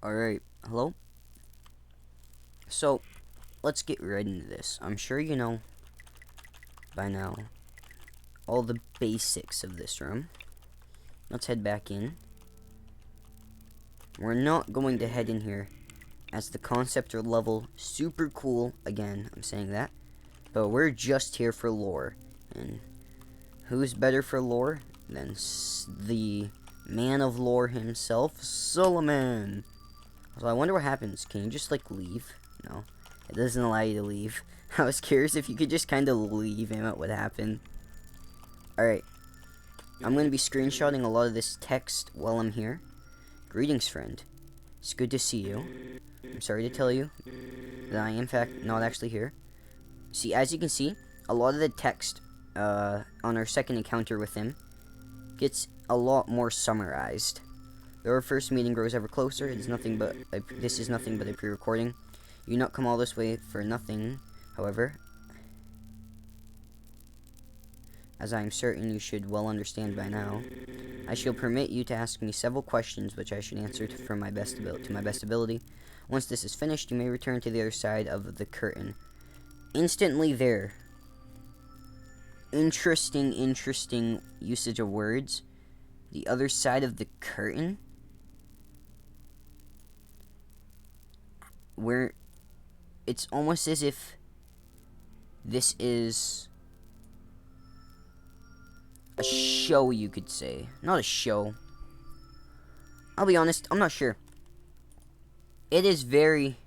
Alright, hello? So, let's get right into this. I'm sure you know by now all the basics of this room. Let's head back in. We're not going to head in here as the concept or level super cool. Again, I'm saying that. But we're just here for lore. And who's better for lore than the man of lore himself, Solomon? So I wonder what happens. Can you just, like, leave? No. It doesn't allow you to leave. I was curious if you could just kind of leave and what would happen. Alright. I'm going to be screenshotting a lot of this text while I'm here. Greetings, friend. It's good to see you. I'm sorry to tell you that I am, in fact, not actually here. See, as you can see, a lot of the text on our second encounter with him gets a lot more summarized. Though our first meeting grows ever closer, this is nothing but a pre-recording. You not come all this way for nothing, however, as I am certain you should well understand by now. I shall permit you to ask me several questions which I should answer to my best ability. Once this is finished, you may return to the other side of the curtain. Instantly there. Interesting usage of words. The other side of the curtain? Where it's almost as if this is a show, you could say. Not a show. I'll be honest, I'm not sure. It is very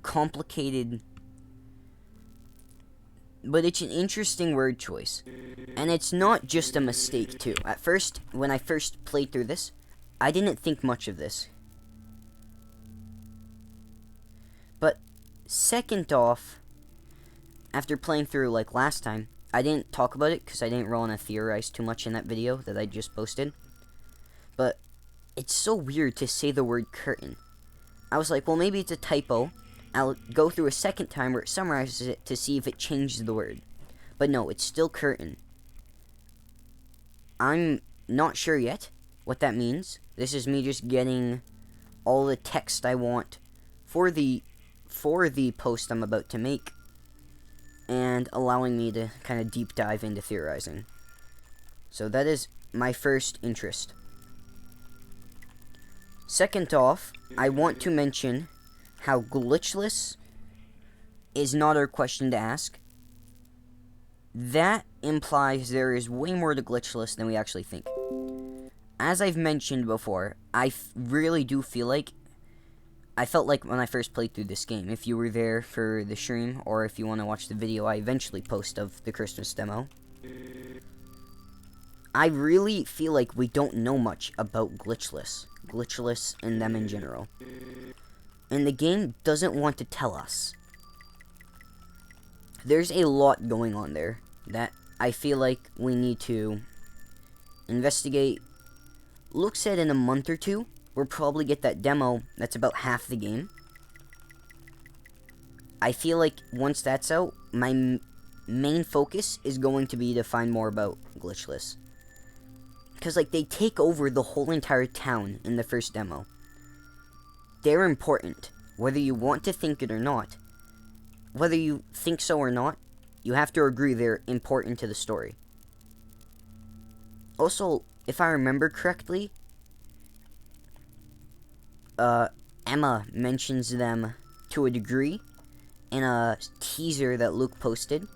complicated, but it's an interesting word choice. And it's not just a mistake, too. At first, when I first played through this, I didn't think much of this. But second off, after playing through like last time, I didn't talk about it because I didn't want to theorize too much in that video that I just posted. But it's so weird to say the word curtain. I was like, well, maybe it's a typo. I'll go through a second time where it summarizes it to see if it changes the word. But no, it's still curtain. I'm not sure yet what that means. This is me just getting all the text I want for the post I'm about to make, and allowing me to kind of deep dive into theorizing. So that is my first interest. Second off, I want to mention how glitchless is not our question to ask. That implies there is way more to glitchless than we actually think. As I've mentioned before, I really do feel like I felt like when I first played through this game, if you were there for the stream, or if you want to watch the video I eventually post of the Christmas demo, I really feel like we don't know much about glitchless and them in general. And the game doesn't want to tell us. There's a lot going on there that I feel like we need to investigate. Looks at in a month or two, we'll probably get that demo that's about half the game. I feel like once that's out, my main focus is going to be to find more about glitchless. Because, like, they take over the whole entire town in the first demo. They're important, whether you want to think it or not. Whether you think so or not, you have to agree they're important to the story. Also, if I remember correctly, Emma mentions them to a degree in a teaser that Luke posted,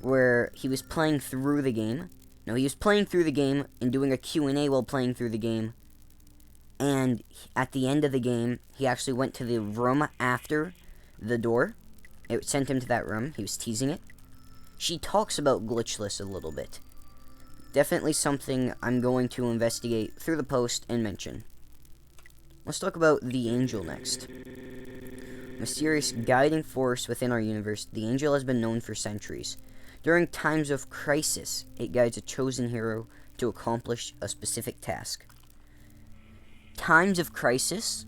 where he was playing through the game. No, he was playing through the game and doing a Q&A while playing through the game. And at the end of the game, he actually went to the room after the door. It sent him to that room. He was teasing it. She talks about glitchless a little bit. Definitely something I'm going to investigate through the post and mention. Let's talk about the Angel next. Mysterious guiding force within our universe, the Angel has been known for centuries. During times of crisis, it guides a chosen hero to accomplish a specific task. Times of crisis?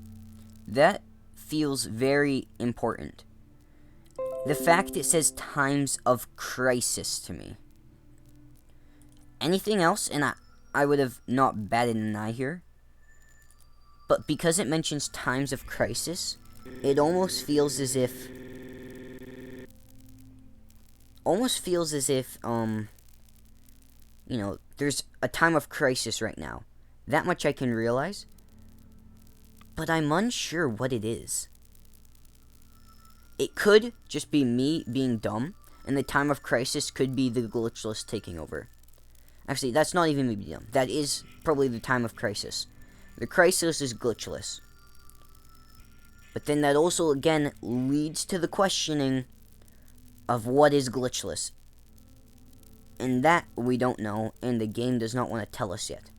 That feels very important. The fact it says times of crisis to me. Anything else, and I would have not batted an eye here. But because it mentions times of crisis, it almost feels as if... you know, there's a time of crisis right now. That much I can realize. But I'm unsure what it is. It could just be me being dumb, and the time of crisis could be the glitchless taking over. Actually, that's not even me being dumb. That is probably the time of crisis. The crisis is glitchless. But then that also, again, leads to the questioning of what is glitchless. And that we don't know, and the game does not want to tell us yet.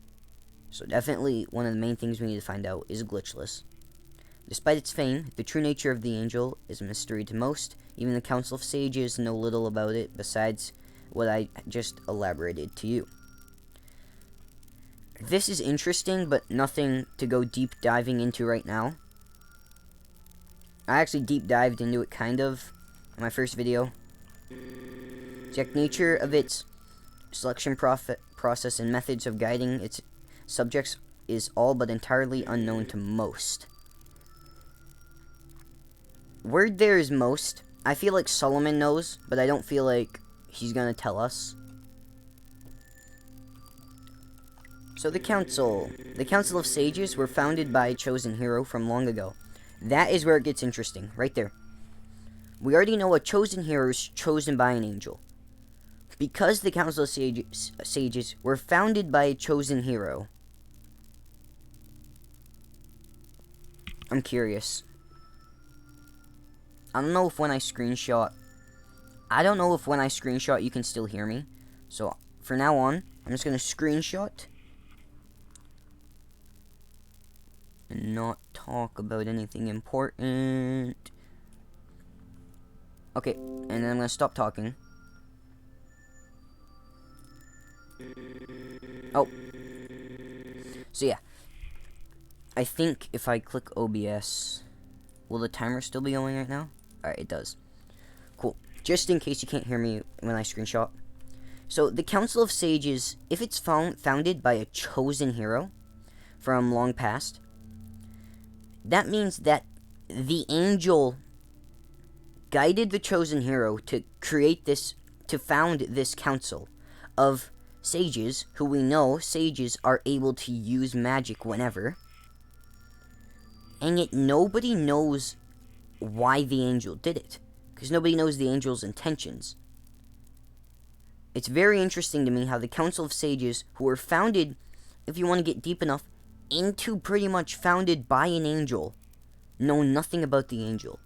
So definitely one of the main things we need to find out is glitchless. Despite its fame, the true nature of the angel is a mystery to most. Even the Council of Sages know little about it besides what I just elaborated to you. This is interesting, but nothing to go deep diving into right now. I actually deep dived into it kind of in my first video. The exact nature of its selection process and methods of guiding its subjects is all but entirely unknown to most. Word there is most. I feel like Solomon knows, but I don't feel like he's gonna tell us. So the Council of Sages were founded by a chosen hero from long ago. That is where it gets interesting, right there. We already know a chosen hero is chosen by an angel. Because the Council of Sages were founded by a chosen hero, I'm curious. I don't know if when I screenshot you can still hear me. So, for now on, I'm just going to screenshot and not talk about anything important. Okay, and then I'm going to stop talking. Oh. So yeah. I think if I click OBS, will the timer still be going right now? Alright, it does. Cool. Just in case you can't hear me when I screenshot. So, the Council of Sages, if it's founded by a chosen hero from long past, that means that the angel guided the chosen hero to found this council of sages, who we know sages are able to use magic whenever. And yet nobody knows why the angel did it, because nobody knows the angel's intentions. It's very interesting to me how the Council of Sages, who were founded, if you want to get deep enough, into pretty much founded by an angel, know nothing about the angel.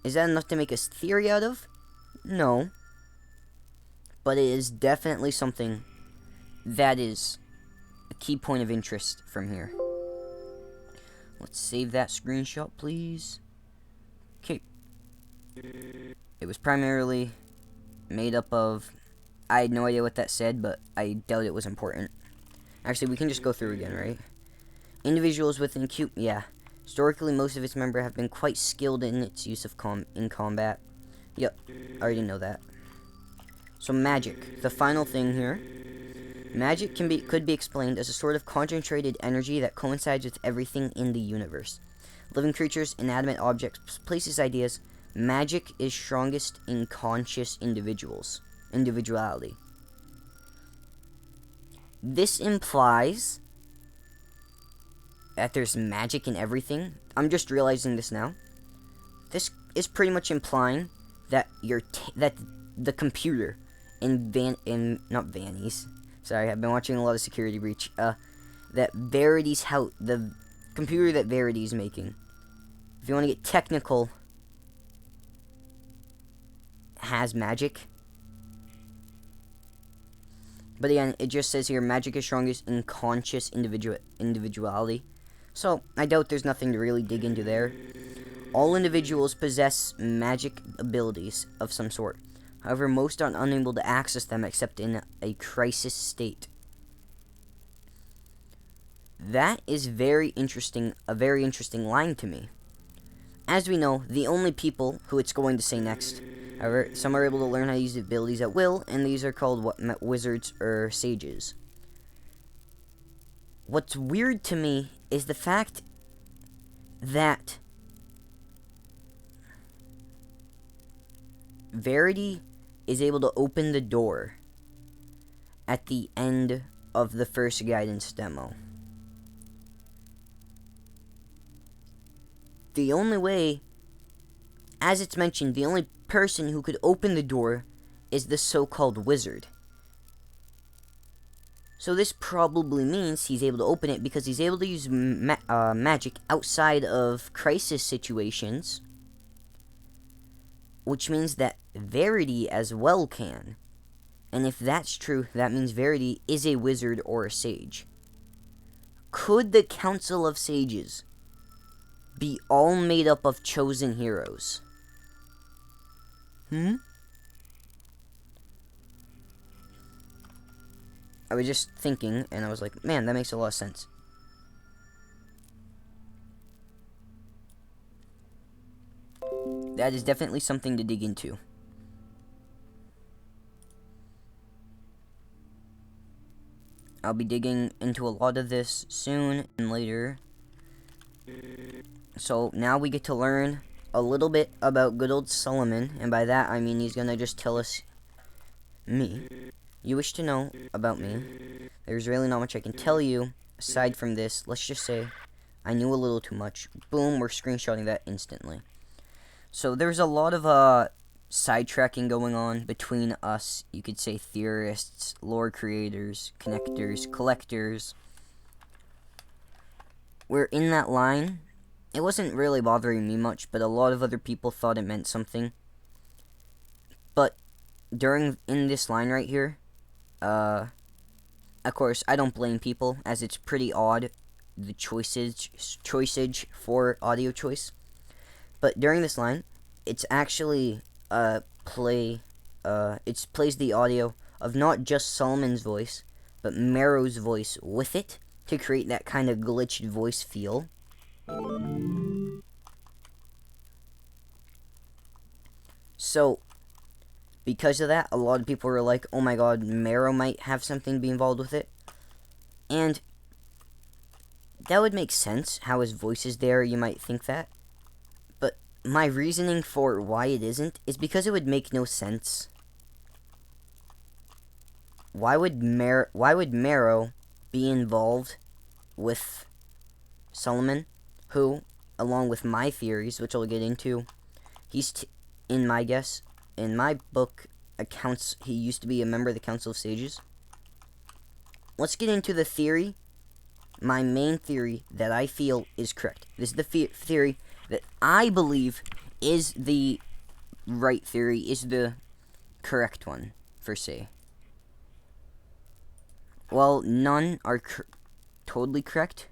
Is that enough to make a theory out of? No. But it is definitely something that is a key point of interest from here. Let's save that screenshot, please. Okay. It was primarily made up of... I had no idea what that said, but I doubt it was important. Actually, we can just go through again, right? Individuals within yeah. Historically, most of its members have been quite skilled in its use of combat. Yep, I already know that. So magic, the final thing here. Magic could be explained as a sort of concentrated energy that coincides with everything in the universe. Living creatures, inanimate objects, places, ideas. Magic is strongest in conscious individuality. This implies that there's magic in everything. I'm just realizing this now. This is pretty much implying that that the computer not Vanny's. Sorry, I've been watching a lot of Security Breach. That the computer that Verity's making. If you want to get technical, has magic. But again, it just says here, magic is strongest in conscious individuality. So, I doubt there's nothing to really dig into there. All individuals possess magic abilities of some sort. However, most are unable to access them except in a crisis state. That is a very interesting line to me. As we know, the only people who it's going to say next, however, some are able to learn how to use the abilities at will, and these are called wizards or sages. What's weird to me is the fact that Verity is able to open the door at the end of the first guidance demo. The only way, as it's mentioned, the only person who could open the door is the so-called wizard. So this probably means he's able to open it because he's able to use magic outside of crisis situations, which means that Verity as well can. And if that's true, that means Verity is a wizard or a sage. Could the Council of Sages be all made up of chosen heroes? I was just thinking, and I was like, man, that makes a lot of sense. That is definitely something to dig into. I'll be digging into a lot of this soon and later. So now we get to learn a little bit about good old Solomon, and by that I mean he's gonna just tell us me. You wish to know about me. There's really not much I can tell you aside from this. Let's just say I knew a little too much. Boom, we're screenshotting that instantly. So there's a lot of sidetracking going on between us, you could say theorists, lore creators, connectors, collectors. We're in that line. It wasn't really bothering me much, but a lot of other people thought it meant something. But in this line right here, of course, I don't blame people, as it's pretty odd, the choiceage for audio choice. But during this line, it's actually it plays the audio of not just Solomon's voice, but Marrow's voice with it to create that kind of glitched voice feel. So, because of that, a lot of people were like, oh my god, Marrow might have something to be involved with it. And that would make sense, how his voice is there, you might think that. But my reasoning for why it isn't is because it would make no sense. Why would Marrow be involved with Solomon, who, along with my theories, which I'll get into, in my book, he used to be a member of the Council of Sages. Let's get into the theory, my main theory that I feel is correct. This is the theory that I believe is the right theory, is the correct one, per se. Well, none are totally correct.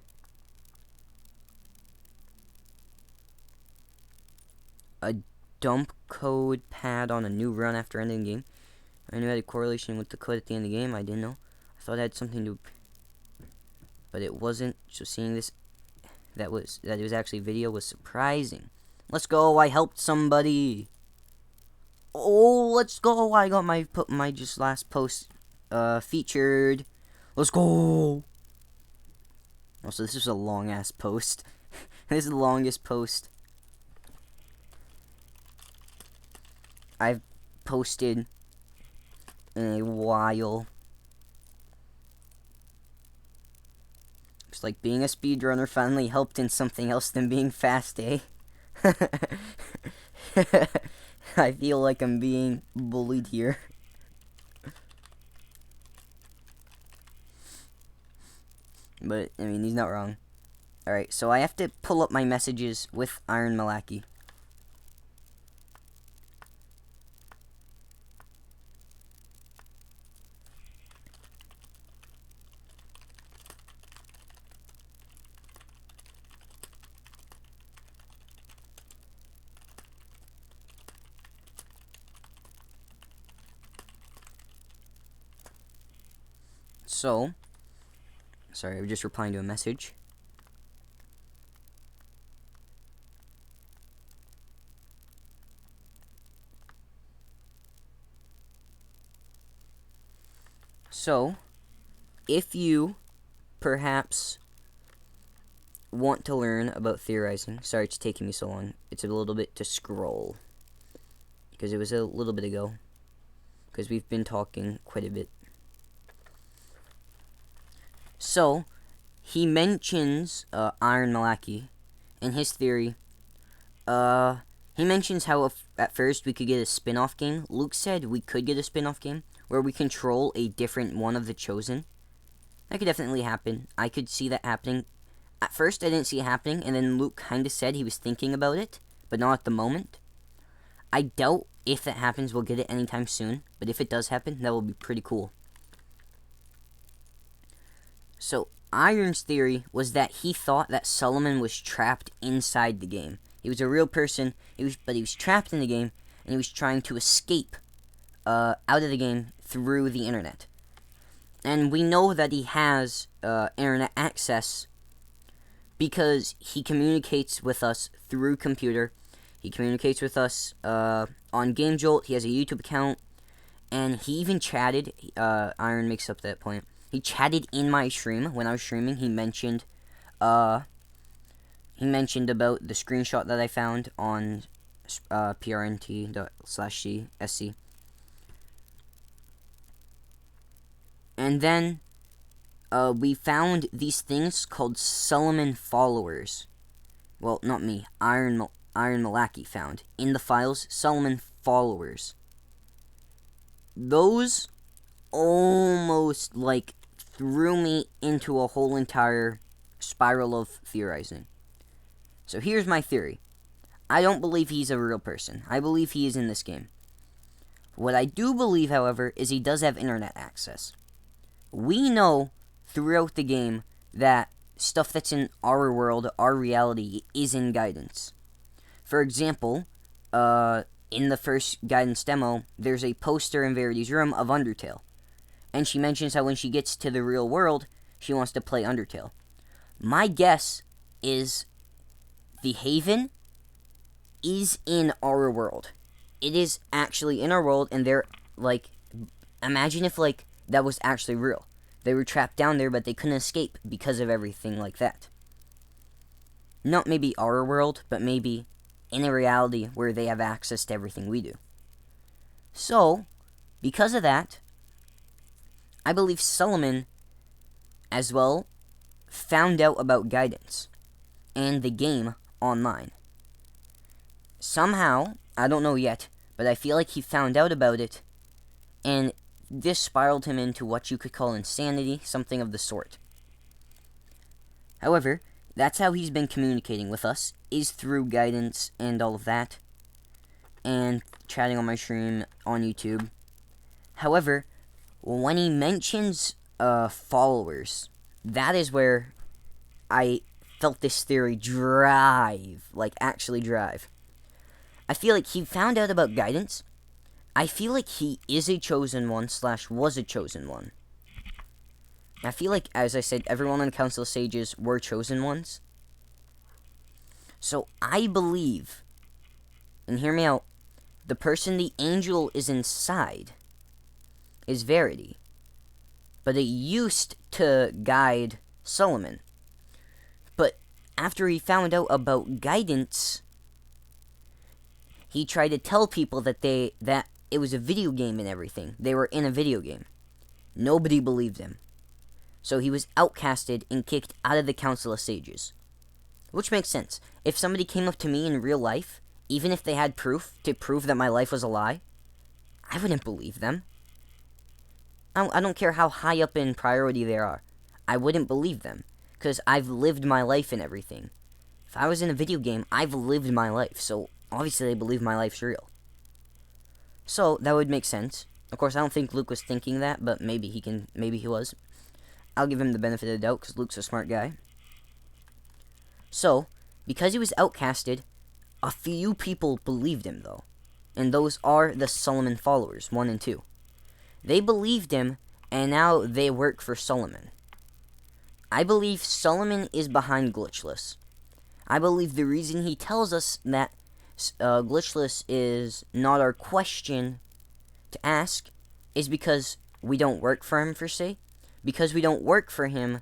A dump code pad on a new run after ending the game. I knew it had a correlation with the code at the end of the game. I didn't know. I thought it had something to... But it wasn't. So seeing this... That it was actually video was surprising. Let's go. I helped somebody. Oh, let's go. I got my just last post featured. Let's go. Also, this is a long ass post. This is the longest post I've posted in a while. It's like being a speedrunner finally helped in something else than being fast, eh? I feel like I'm being bullied here. But, I mean, he's not wrong. Alright, so I have to pull up my messages with Iron Malaki. So, sorry, I was just replying to a message. So, if you perhaps want to learn about theorizing, sorry it's taking me so long. It's a little bit to scroll, because it was a little bit ago, because we've been talking quite a bit. So, he mentions Iron Malaki in his theory. He mentions how at first we could get a spin-off game. Luke said we could get a spin-off game where we control a different one of the Chosen. That could definitely happen. I could see that happening. At first, I didn't see it happening, and then Luke kind of said he was thinking about it, but not at the moment. I doubt if that happens, we'll get it anytime soon, but if it does happen, that will be pretty cool. So, Iron's theory was that he thought that Solomon was trapped inside the game. He was a real person, but he was trapped in the game, and he was trying to escape out of the game through the internet. And we know that he has internet access because he communicates with us through computer. He communicates with us on gamejolt. He has a YouTube account, and he even chatted. Iron makes up that point. He chatted in my stream when I was streaming. He mentioned about the screenshot that I found on prnt./c/sc. And then we found these things called Solomon followers. Well, not me. Iron Malaki found in the files Solomon followers. Those almost like threw me into a whole entire spiral of theorizing. So here's my theory. I don't believe he's a real person. I believe he is in this game. What I do believe, however, is he does have internet access. We know throughout the game that stuff that's in our world, our reality, is in guidance. For example, in the first guidance demo, there's a poster in Verity's room of Undertale. And she mentions how when she gets to the real world, she wants to play Undertale. My guess is the Haven is in our world. It is actually in our world, and they're, like, imagine if, like, that was actually real. They were trapped down there, but they couldn't escape because of everything like that. Not maybe our world, but maybe in a reality where they have access to everything we do. So, because of that, I believe Solomon, as well, found out about guidance and the game online. Somehow, I don't know yet, but I feel like he found out about it, and this spiraled him into what you could call insanity, something of the sort. However, that's how he's been communicating with us, is through guidance and all of that, and chatting on my stream on YouTube. However, when he mentions followers, that is where I felt this theory drive, like actually drive. I feel like he found out about guidance. I feel like he is a chosen one / was a chosen one. I feel like, as I said, everyone on the Council of Sages were chosen ones. So I believe, and hear me out, the person the angel is inside is Verity. But it used to guide Solomon. But after he found out about guidance, he tried to tell people that it was a video game and everything. They were in a video game. Nobody believed him. So he was outcasted and kicked out of the Council of Sages. Which makes sense. If somebody came up to me in real life, even if they had proof to prove that my life was a lie, I wouldn't believe them. I don't care how high up in priority they are. I wouldn't believe them, because I've lived my life and everything. If I was in a video game, I've lived my life, so obviously they believe my life's real. So, that would make sense. Of course, I don't think Luke was thinking that, but maybe he was. I'll give him the benefit of the doubt, because Luke's a smart guy. So, because he was outcasted, a few people believed him, though. And those are the Solomon followers, 1 and 2. They believed him, and now they work for Solomon. I believe Solomon is behind Glitchless. I believe the reason he tells us that Glitchless is not our question to ask is because we don't work for him, per se. Because we don't work for him,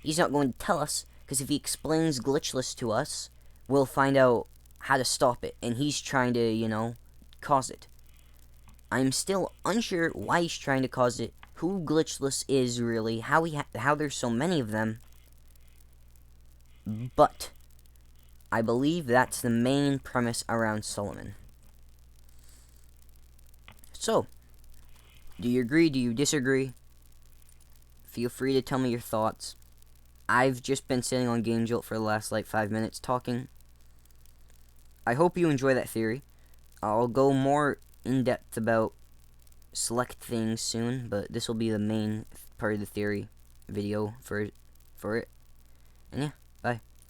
he's not going to tell us, because if he explains glitchless to us, we'll find out how to stop it, and he's trying to, cause it. I'm still unsure why he's trying to cause it, who glitchless is really, how there's so many of them, but I believe that's the main premise around Solomon. So, do you agree? Do you disagree? Feel free to tell me your thoughts. I've just been sitting on gamejolt for the last 5 minutes talking. I hope you enjoy that theory. I'll go more in depth about select things soon, but this will be the main part of the theory video for it. And yeah.